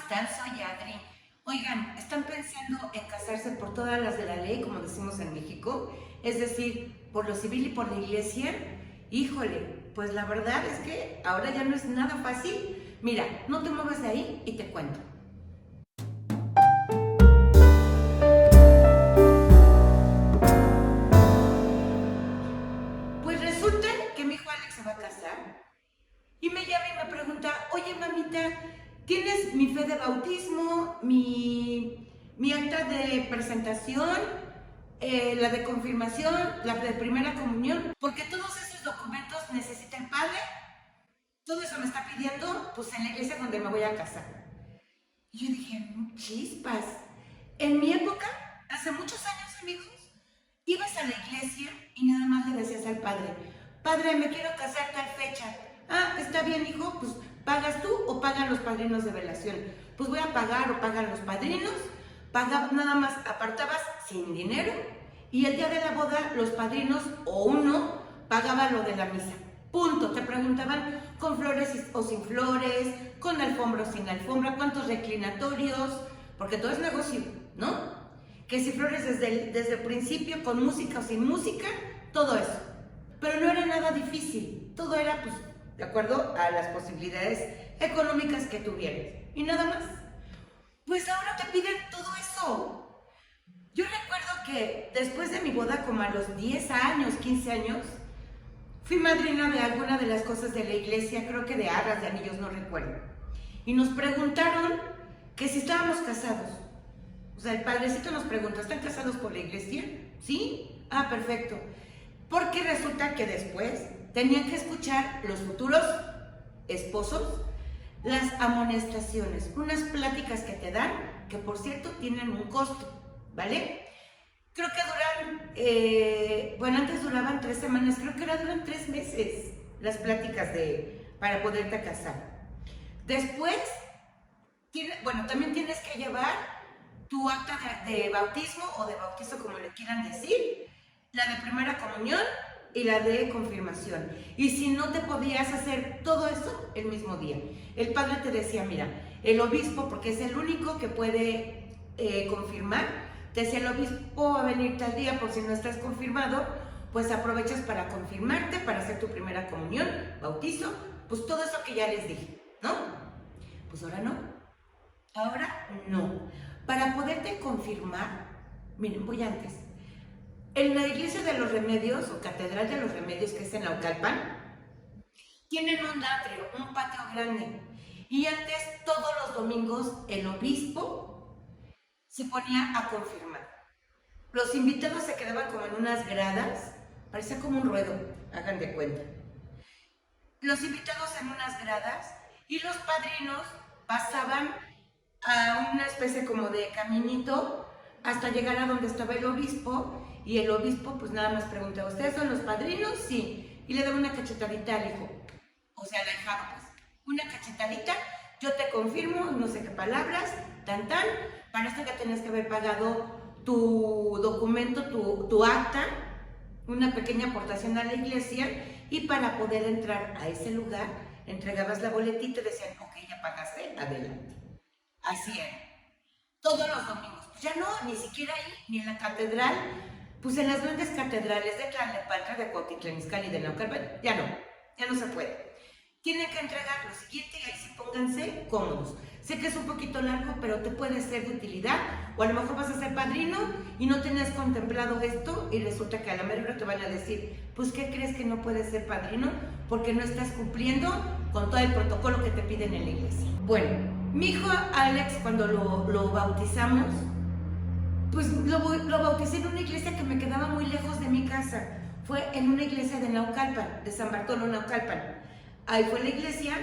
están? Soy Adri. Oigan, ¿están pensando en casarse por todas las de la ley, como decimos en México? Es decir, por lo civil y por la iglesia. Híjole, pues la verdad es que ahora ya no es nada fácil. Mira, no te muevas de ahí y te cuento. Pues resulta que mi hijo Alex se va a casar y me llama y me pregunta, oye mamita, ¿tienes mi fe de bautismo, mi acta de presentación, la de confirmación, la de primera comunión? Porque todos esos documentos necesita el padre. Todo eso me está pidiendo, pues en la iglesia donde me voy a casar. Y yo dije, chispas. En mi época, hace muchos años, amigos, ibas a la iglesia y nada más le decías al padre, padre, me quiero casar tal fecha. Ah, está bien, hijo, pues pagas tú o pagan los padrinos de velación. Pues voy a pagar o pagan los padrinos. Pagaba, nada más apartabas sin dinero y el día de la boda los padrinos o uno pagaba lo de la misa. Punto. Te preguntaban con flores o sin flores, con alfombra o sin alfombra, cuántos reclinatorios, porque todo es negocio, ¿no? Que si flores desde el principio, con música o sin música, todo eso. Pero no era nada difícil, todo era pues de acuerdo a las posibilidades económicas que tuvieras. Y nada más. Pues ahora te piden todo eso. Yo recuerdo que después de mi boda, como a los 10 años, 15 años, fui madrina de alguna de las cosas de la iglesia, creo que de arras, de anillos, no recuerdo. Y nos preguntaron que si estábamos casados. O sea, el padrecito nos preguntó, ¿están casados por la iglesia? ¿Sí? Ah, perfecto. Porque resulta que después tenían que escuchar los futuros esposos las amonestaciones, unas pláticas que te dan, que por cierto tienen un costo, ¿vale? Creo que duran, antes duraban 3 semanas, creo que ahora duran 3 meses las pláticas para poderte casar. Después, también tienes que llevar tu acta de bautismo o de bautizo, como le quieran decir, la de primera comunión y la de confirmación. Y si no te podías hacer todo eso el mismo día, el padre te decía, mira, el obispo, porque es el único que puede confirmar, te decía, el obispo va a venir tal día, por si no estás confirmado, pues aprovechas para confirmarte, para hacer tu primera comunión, bautizo, pues todo eso que ya les dije, ¿no? Pues ahora no. Ahora no. Para poderte confirmar, miren, voy antes. En la iglesia de los Remedios, o Catedral de los Remedios, que es en Naucalpan, tienen un atrio, un patio grande. Y antes, todos los domingos, el obispo se ponía a confirmar. Los invitados se quedaban como en unas gradas, parecía como un ruedo, hagan de cuenta. Los invitados en unas gradas y los padrinos pasaban a una especie como de caminito hasta llegar a donde estaba el obispo, y el obispo pues nada más preguntaba, ¿ustedes son los padrinos? Sí. Y le daba una cachetadita al hijo, o sea, al ahijado, pues, una cachetadita, yo te confirmo, no sé qué palabras, tan, para esto ya tenías que haber pagado tu documento, tu acta, una pequeña aportación a la iglesia, y para poder entrar a ese lugar, entregabas la boletita y decían, ok, ya pagaste, adelante. Así era. Todos los domingos. Pues ya no, ni siquiera ahí, ni en la catedral. Pues en las grandes catedrales de Tlalnepantla, de Cuautitlán Izcalli y de Naucalpan, ya no se puede. Tienen que entregar lo siguiente y ahí sí pónganse cómodos. Sé que es un poquito largo, pero te puede ser de utilidad, o a lo mejor vas a ser padrino y no tenías contemplado esto y resulta que a la mera te van a decir, pues ¿qué crees que no puedes ser padrino? Porque no estás cumpliendo con todo el protocolo que te piden en la iglesia. Bueno, mi hijo Alex, cuando lo bautizamos, pues lo bauticé en una iglesia que me quedaba muy lejos de mi casa. Fue en una iglesia de Naucalpan, de San Bartolo, Naucalpan. Ahí fue la iglesia,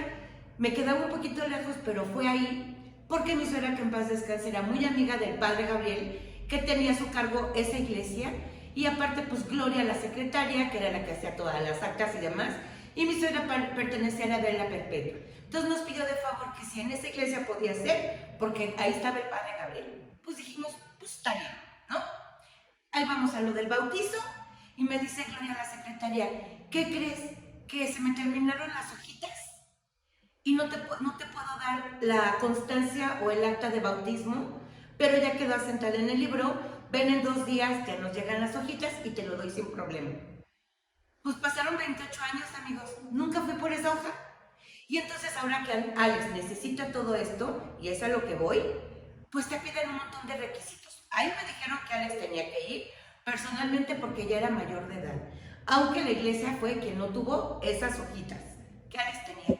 me quedaba un poquito lejos, pero fue ahí porque mi suegra, que en paz descanse, era muy amiga del padre Gabriel, que tenía a su cargo esa iglesia, y aparte pues Gloria, la secretaria, que era la que hacía todas las actas y demás, y mi suegra pertenecía a la vela perpetua. Entonces nos pidió de favor que si en esa iglesia podía ser, porque ahí estaba el padre Gabriel. Pues dijimos, pues está bien, ¿no? Ahí vamos a lo del bautizo, y me dice Gloria, la secretaria, ¿qué crees? Que se me terminaron las hojitas y no te puedo dar la constancia o el acta de bautismo, pero ya quedó asentada en el libro, ven en 2 días, ya nos llegan las hojitas y te lo doy sin problema. Pues pasaron 28 años, amigos, nunca fui por esa hoja. Y entonces ahora que Alex necesita todo esto, y es a lo que voy, pues te piden un montón de requisitos. Ahí me dijeron que Alex tenía que ir, personalmente porque ya era mayor de edad, aunque la iglesia fue quien no tuvo esas hojitas, que Alex tenía que ir.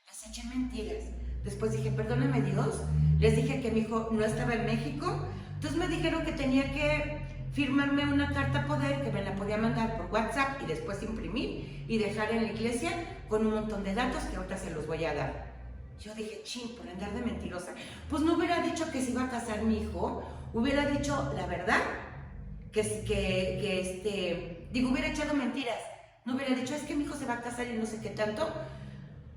Les eché mentiras. Después dije, perdóname Dios, les dije que mi hijo no estaba en México, entonces me dijeron que tenía que firmarme una carta poder que me la podía mandar por WhatsApp y después imprimir y dejar en la iglesia con un montón de datos que ahorita se los voy a dar. Yo dije, ching, por andar de mentirosa. Pues no hubiera dicho que se iba a casar mi hijo, hubiera dicho la verdad, hubiera echado mentiras. No hubiera dicho, es que mi hijo se va a casar y no sé qué tanto.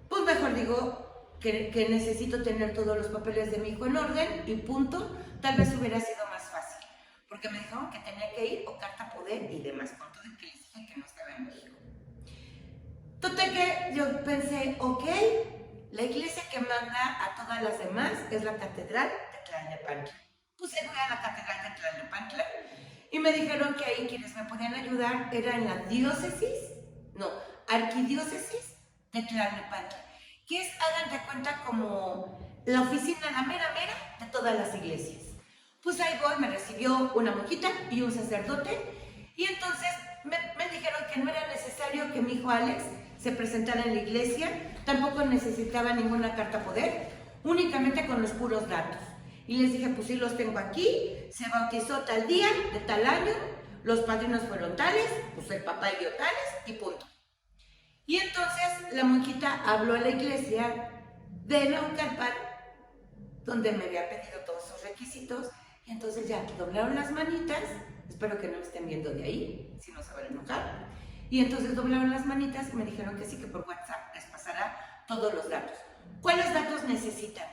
Pues mejor digo que necesito tener todos los papeles de mi hijo en orden y punto. Tal vez hubiera sido más fácil, porque me dijeron que tenía que ir o carta poder y demás, con todo el que les dije que no estaba en México. Total que yo pensé, ok, la iglesia que manda a todas las demás es la catedral de Tlalnepantla. Pues voy a la catedral de Tlalnepantla y me dijeron que ahí quienes me podían ayudar era en la arquidiócesis de Tlalnepantla, que es, hagan de cuenta, como la oficina, la mera de todas las iglesias. Pues ahí voy, me recibió una monjita y un sacerdote, y entonces me dijeron que no era necesario que mi hijo Alex se presentara en la iglesia, tampoco necesitaba ninguna carta poder, únicamente con los puros datos. Y les dije, pues sí, los tengo aquí, se bautizó tal día, de tal año, los padrinos fueron tales, pues el papá dio tales y punto. Y entonces la monjita habló a la iglesia de Naucalpan, donde me había pedido todos esos requisitos, y entonces ya doblaron las manitas, espero que no me estén viendo de ahí, si no se van a enojar, y entonces doblaron las manitas y me dijeron que sí, que por WhatsApp les pasará todos los datos. ¿Cuáles datos necesitan?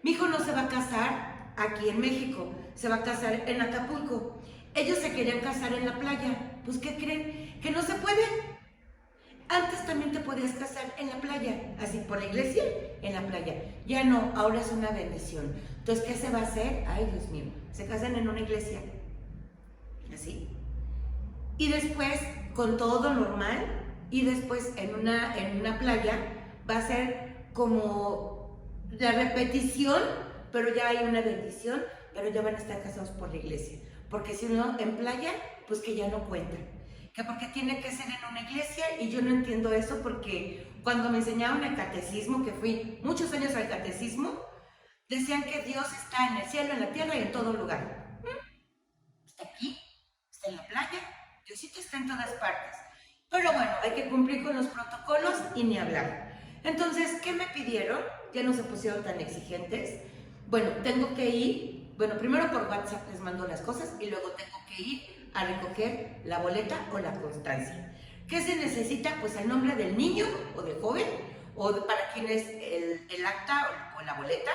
Mi hijo no se va a casar aquí en México, se va a casar en Acapulco. Ellos se querían casar en la playa, pues ¿qué creen? Que no se puede. Antes también te podías casar en la playa, así por la iglesia, en la playa. Ya no, ahora es una bendición. Entonces, ¿qué se va a hacer? Ay, Dios mío, se casan en una iglesia, así. Y después, con todo normal, y después en una playa, va a ser como la repetición, pero ya hay una bendición, pero ya van a estar casados por la iglesia. Porque si no, en playa, pues que ya no cuentan. Que porque tiene que ser en una iglesia, y yo no entiendo eso, porque cuando me enseñaron el catecismo, que fui muchos años al catecismo, decían que Dios está en el cielo, en la tierra y en todo lugar. Está aquí, está en la playa, Diosito está en todas partes. Pero bueno, hay que cumplir con los protocolos y ni hablar. Entonces, ¿qué me pidieron? Ya no se pusieron tan exigentes. Bueno, tengo que ir, primero por WhatsApp les mando las cosas y luego tengo que ir a recoger la boleta o la constancia. ¿Qué se necesita? Pues el nombre del niño o del joven, o para quien es el acta o la boleta.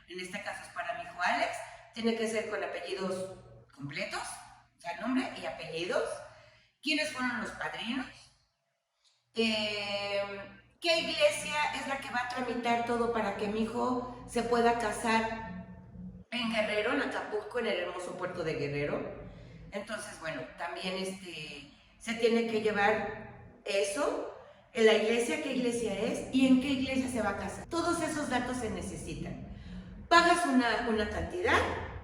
En este caso es para mi hijo Alex. Tiene que ser con apellidos completos, o sea, nombre y apellidos. ¿Quiénes fueron los padrinos? ¿Qué iglesia es la que va a tramitar todo para que mi hijo se pueda casar en Guerrero, en Acapulco, en el hermoso puerto de Guerrero? Entonces, bueno, también se tiene que llevar eso, en la iglesia, qué iglesia es y en qué iglesia se va a casar. Todos esos datos se necesitan. Pagas una cantidad,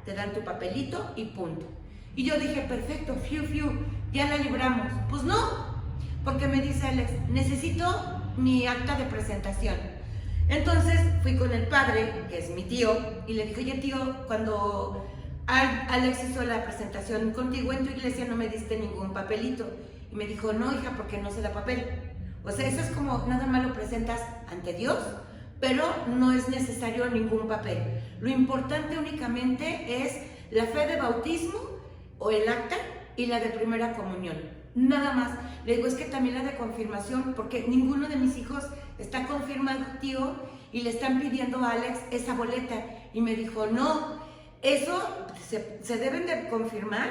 te dan tu papelito y punto. Y yo dije, perfecto, ya la libramos. Pues no, porque me dice Alex, necesito mi acta de presentación. Entonces fui con el padre, que es mi tío, y le dije, oye tío, cuando Alex hizo la presentación contigo en tu iglesia no me diste ningún papelito. Y me dijo, no hija, porque no se da papel. O sea, eso es como nada más lo presentas ante Dios, pero no es necesario ningún papel. Lo importante únicamente es la fe de bautismo o el acta y la de primera comunión. Nada más. Le digo, es que también la de confirmación, porque ninguno de mis hijos está confirmado, tío, y le están pidiendo a Alex esa boleta. Y me dijo, no, eso se deben de confirmar,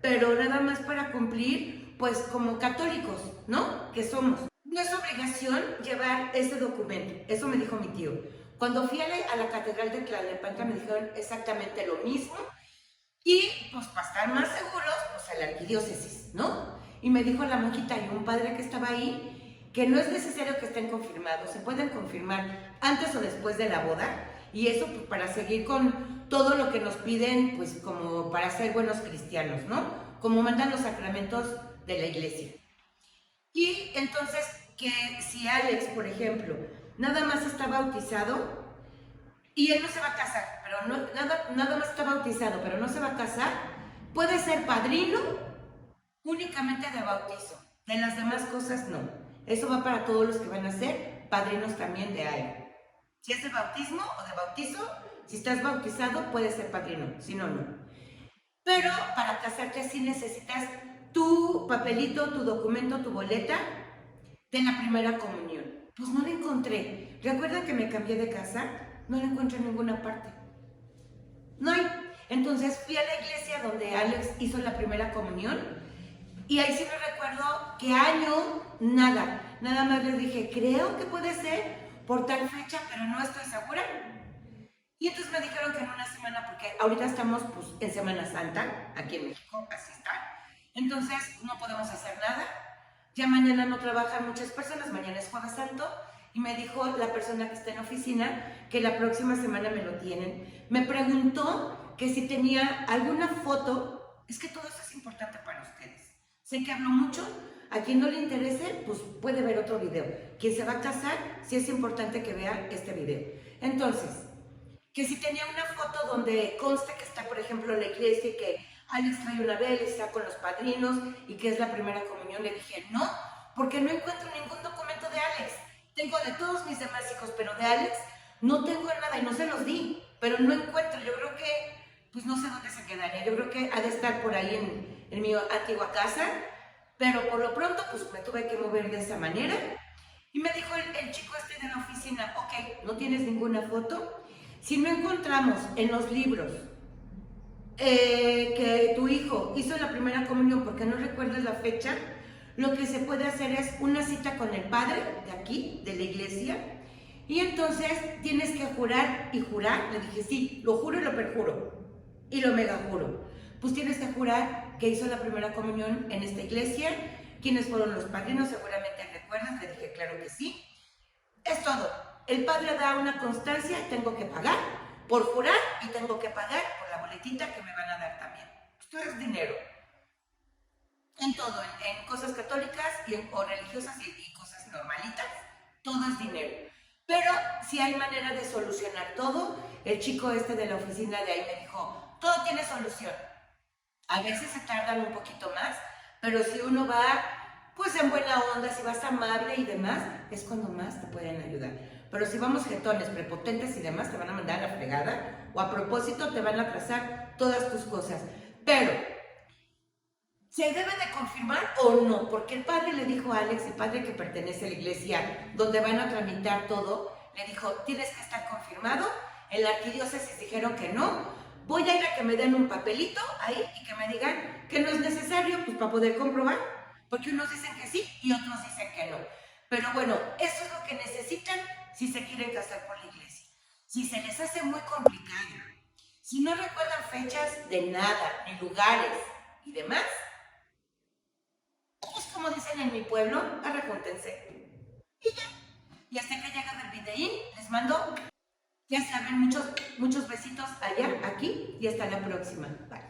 pero nada más para cumplir, pues como católicos, ¿no? Que somos. no es obligación llevar ese documento, eso me dijo mi tío. Cuando fui a la catedral de Tlalnepantla me dijeron exactamente lo mismo y pues para estar más seguros, pues a la arquidiócesis, ¿no? Y me dijo la monjita y un padre que estaba ahí que no es necesario que estén confirmados, se pueden confirmar antes o después de la boda y eso pues para seguir con todo lo que nos piden pues como para ser buenos cristianos, ¿no? Como mandan los sacramentos de la iglesia. Y entonces, que si Alex, por ejemplo, nada más está bautizado y él no se va a casar, pero nada más está bautizado, pero no se va a casar, puede ser padrino únicamente de bautizo. De las demás cosas no. Eso va para todos los que van a ser padrinos también de algo. Si es de bautismo o de bautizo, si estás bautizado puedes ser padrino, si no, no. Pero para casarte sí necesitas tu papelito, tu documento, tu boleta de la primera comunión. Pues no la encontré. ¿Recuerdan que me cambié de casa? No la encuentro en ninguna parte. No hay. Entonces fui a la iglesia donde Alex hizo la primera comunión y ahí sí me recuerdo que año, nada. Nada más les dije, creo que puede ser por tal fecha, pero no estoy segura. Y entonces me dijeron que en una semana, porque ahorita estamos pues, en Semana Santa, aquí en México, así está. Entonces no podemos hacer nada. Ya mañana no trabajan muchas personas, mañana es Jueves Santo. Y me dijo la persona que está en oficina que la próxima semana me lo tienen. Me preguntó que si tenía alguna foto. Es que todo eso es importante para ustedes. Sé que hablo mucho. A quien no le interese, pues puede ver otro video. Quien se va a casar, sí es importante que vea este video. Entonces, que si tenía una foto donde conste que está, por ejemplo, la iglesia y que Alex trae una vela y está con los padrinos y que es la primera comunión, le dije, no, porque no encuentro ningún documento de Alex. Tengo de todos mis demás hijos, pero de Alex no tengo nada y no se los di, pero no encuentro. Yo creo que, pues no sé dónde se quedaría. Yo creo que ha de estar por ahí en mi antigua casa, pero por lo pronto, pues me tuve que mover de esa manera. Y me dijo el chico este de la oficina, ok, ¿no tienes ninguna foto? Si no encontramos en los libros que tu hijo hizo la primera comunión porque no recuerdas la fecha, lo que se puede hacer es una cita con el padre de aquí, de la iglesia, y entonces tienes que jurar y jurar. Le dije, sí, lo juro y lo perjuro, y lo mega juro. Pues tienes que jurar que hizo la primera comunión en esta iglesia. ¿Quiénes fueron los padrinos? Seguramente recuerdas. Le dije, claro que sí. Es todo. El padre da una constancia, tengo que pagar por jurar y tengo que pagar por la boletita que me van a dar también. Esto es dinero. En todo, en cosas católicas o religiosas y cosas normalitas, todo es dinero. Pero si hay manera de solucionar todo, el chico este de la oficina de ahí me dijo, todo tiene solución. A veces se tardan un poquito más, pero si uno va pues en buena onda, si vas amable y demás, es cuando más te pueden ayudar. Pero si vamos jetones, prepotentes y demás, te van a mandar a la fregada o a propósito te van a atrasar todas tus cosas. Pero ¿se debe de confirmar o no? Porque el padre le dijo a Alex, el padre que pertenece a la iglesia donde van a tramitar todo, le dijo, tienes que estar confirmado. En la arquidiócesis dijeron que no. Voy a ir a que me den un papelito ahí y que me digan que no es necesario, pues para poder comprobar. Porque unos dicen que sí y otros dicen que no. Pero bueno, eso es lo que necesitan si se quieren casar por la iglesia. Si se les hace muy complicado, si no recuerdan fechas de nada, ni lugares y demás, pues como dicen en mi pueblo, arrejúntense. Y ya. Y hasta que llega el videín, les mando, ya saben, muchos besitos allá, aquí y hasta la próxima. Bye.